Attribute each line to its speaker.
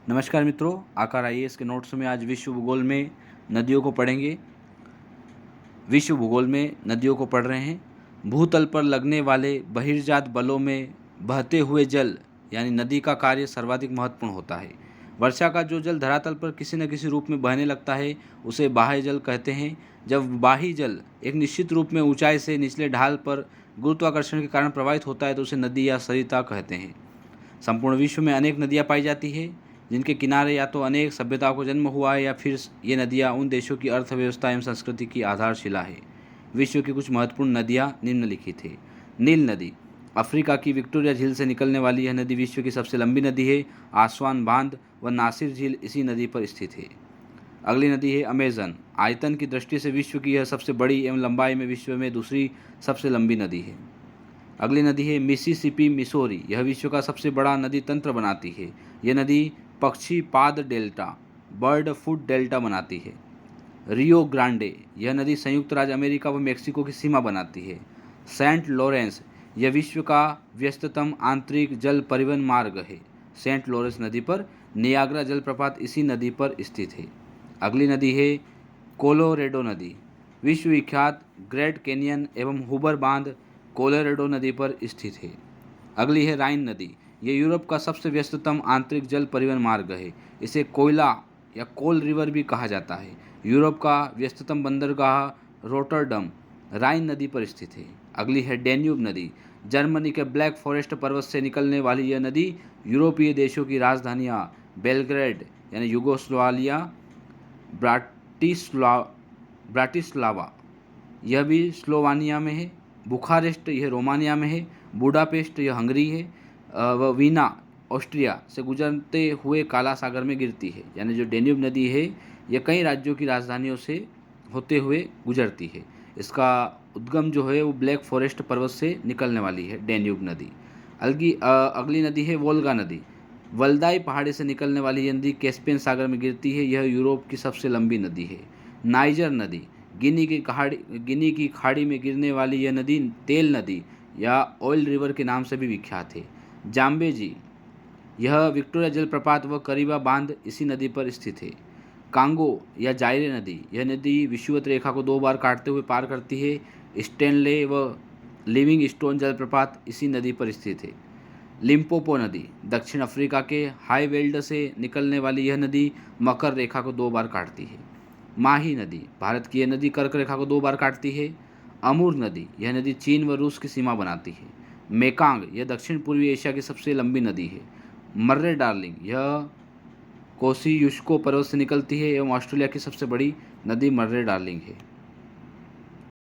Speaker 1: नमस्कार मित्रों, आकार आईएएस के नोट्स में आज विश्व भूगोल में नदियों को पढ़ेंगे। विश्व भूगोल में नदियों को पढ़ रहे हैं। भूतल पर लगने वाले बहिर्जात बलों में बहते हुए जल यानी नदी का कार्य सर्वाधिक महत्वपूर्ण होता है। वर्षा का जो जल धरातल पर किसी न किसी रूप में बहने लगता है उसे बाह्य जल कहते हैं। जब बाह्य जल एक निश्चित रूप में ऊंचाई से निचले ढाल पर गुरुत्वाकर्षण के कारण प्रवाहित होता है तो उसे नदी या सरिता कहते हैं। संपूर्ण विश्व में अनेक नदियाँ पाई जाती है जिनके किनारे या तो अनेक सभ्यताओं को जन्म हुआ है या फिर ये नदियाँ उन देशों की अर्थव्यवस्था एवं संस्कृति की आधारशिला है। विश्व की कुछ महत्वपूर्ण नदियाँ निम्नलिखित है। नील नदी, अफ्रीका की विक्टोरिया झील से निकलने वाली यह नदी विश्व की सबसे लंबी नदी है। आसवान बांध व नासिर झील इसी नदी पर स्थित है। अगली नदी है अमेजन। आयतन की दृष्टि से विश्व की यह सबसे बड़ी एवं लंबाई में विश्व में दूसरी सबसे लंबी नदी है। अगली नदी है मिसिसिपी मिसोरी। यह विश्व का सबसे बड़ा नदी तंत्र बनाती है। यह नदी पक्षी पाद डेल्टा बर्ड फूड डेल्टा बनाती है। रियो ग्रांडे, यह नदी संयुक्त राज्य अमेरिका व मेक्सिको की सीमा बनाती है। सेंट लॉरेंस, यह विश्व का व्यस्ततम आंतरिक जल परिवहन मार्ग है। सेंट लॉरेंस नदी पर नियाग्रा जलप्रपात इसी नदी पर स्थित है। अगली नदी है कोलोरेडो नदी। विश्व विख्यात ग्रेट कैनियन एवं हुबर बांध कोलोरेडो नदी पर स्थित है। अगली है राइन नदी। ये यूरोप का सबसे व्यस्ततम आंतरिक जल परिवहन मार्ग है। इसे कोयला या कोल रिवर भी कहा जाता है। यूरोप का व्यस्ततम बंदरगाह रोटरडम राइन नदी पर स्थित है। अगली है डेन्यूब नदी। जर्मनी के ब्लैक फॉरेस्ट पर्वत से निकलने वाली यह नदी यूरोपीय देशों की राजधानियाँ बेलग्रेड यानी यूगोस्लाविया, ब्राटिस्लावा यह भी स्लोवानिया में है, बुखारेस्ट यह रोमानिया में है, बुडापेस्ट यह हंगरी है व वीना ऑस्ट्रिया से गुजरते हुए काला सागर में गिरती है। यानी जो डेन्यूब नदी है यह कई राज्यों की राजधानियों से होते हुए गुजरती है। इसका उद्गम जो है वो ब्लैक फॉरेस्ट पर्वत से निकलने वाली है डेन्यूब नदी। अगली नदी है वोल्गा नदी। वल्दाई पहाड़ी से निकलने वाली यह नदी कैस्पियन सागर में गिरती है। यह यूरोप की सबसे लंबी नदी है। नाइजर नदी, गिनी की खाड़ी में गिरने वाली यह नदी तेल नदी या ऑयल रिवर के नाम से भी विख्यात है। जाम्बेजी, यह विक्टोरिया जलप्रपात व करीबा बांध इसी नदी पर स्थित है। कांगो या जायरे नदी, यह नदी विषुवत रेखा को 2 बार काटते हुए पार करती है। स्टेनले व लिविंग स्टोन जलप्रपात इसी नदी पर स्थित है। लिम्पोपो नदी, दक्षिण अफ्रीका के हाई वेल्ड से निकलने वाली यह नदी मकर रेखा को 2 बार काटती है। माही नदी, भारत की यह नदी कर्क रेखा को 2 बार काटती है। अमूर नदी, यह नदी चीन व रूस की सीमा बनाती है। मेकांग, यह दक्षिण पूर्वी एशिया की सबसे लंबी नदी है। मर्रे डार्लिंग, यह कोसी युश्को पर्वत से निकलती है एवं ऑस्ट्रेलिया की सबसे बड़ी नदी मर्रे डार्लिंग है।